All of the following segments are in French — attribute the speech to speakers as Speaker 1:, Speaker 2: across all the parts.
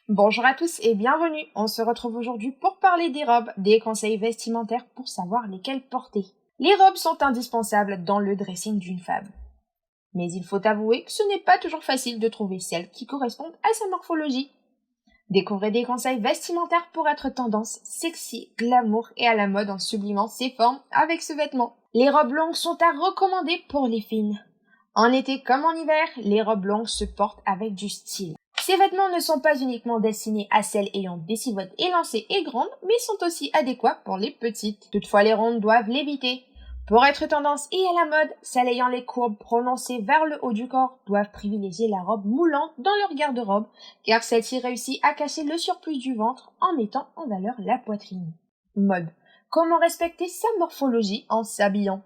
Speaker 1: Bonjour à tous et bienvenue. On se retrouve aujourd'hui pour parler des robes, des conseils vestimentaires pour savoir lesquelles porter. Les robes sont indispensables dans le dressing d'une femme. Mais il faut avouer que ce n'est pas toujours facile de trouver celles qui correspondent à sa morphologie. Découvrez des conseils vestimentaires pour être tendance, sexy, glamour et à la mode en sublimant ses formes avec ce vêtement. Les robes longues sont à recommander pour les filles. En été comme en hiver, les robes longues se portent avec du style. Ces vêtements ne sont pas uniquement destinés à celles ayant des silhouettes élancées et grandes, mais sont aussi adéquats pour les petites. Toutefois, les rondes doivent l'éviter. Pour être tendance et à la mode, celles ayant les courbes prononcées vers le haut du corps doivent privilégier la robe moulante dans leur garde-robe, car celle-ci réussit à cacher le surplus du ventre en mettant en valeur la poitrine. Mode. Comment respecter sa morphologie en s'habillant?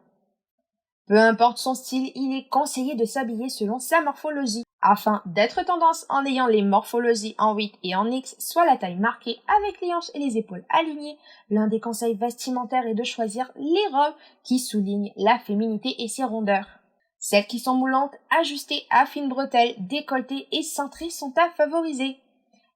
Speaker 1: Peu importe son style, il est conseillé de s'habiller selon sa morphologie, afin d'être tendance en ayant les morphologies en 8 et en X, soit la taille marquée avec les hanches et les épaules alignées. L'un des conseils vestimentaires est de choisir les robes qui soulignent la féminité et ses rondeurs. Celles qui sont moulantes, ajustées à fines bretelles, décolletées et cintrées sont à favoriser.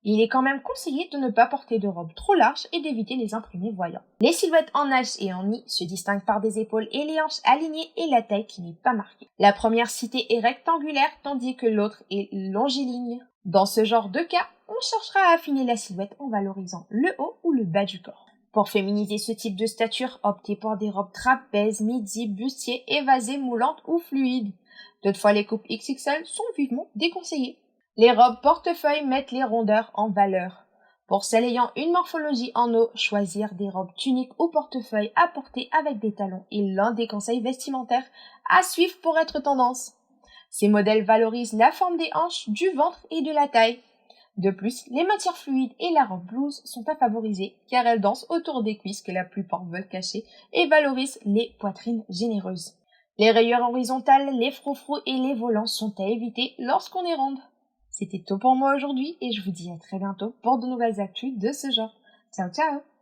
Speaker 1: Il est quand même conseillé de ne pas porter de robe trop large et d'éviter les imprimés voyants. Les silhouettes en H et en I se distinguent par des épaules et les hanches alignées et la taille qui n'est pas marquée. La première citée est rectangulaire tandis que l'autre est longiligne. Dans ce genre de cas, on cherchera à affiner la silhouette en valorisant le haut ou le bas du corps. Pour féminiser ce type de stature, optez pour des robes trapèzes, midi, bustier, évasées, moulantes ou fluides. Toutefois, les coupes XXL sont vivement déconseillées. Les robes portefeuille mettent les rondeurs en valeur. Pour celles ayant une morphologie en O, choisir des robes tuniques ou portefeuille à porter avec des talons est l'un des conseils vestimentaires à suivre pour être tendance. Ces modèles valorisent la forme des hanches, du ventre et de la taille. De plus, les matières fluides et la robe blouse sont à favoriser car elles dansent autour des cuisses que la plupart veulent cacher et valorisent les poitrines généreuses. Les rayures horizontales, les froufrous et les volants sont à éviter lorsqu'on est ronde. C'était tout pour moi aujourd'hui et je vous dis à très bientôt pour de nouvelles actus de ce genre. Ciao ciao!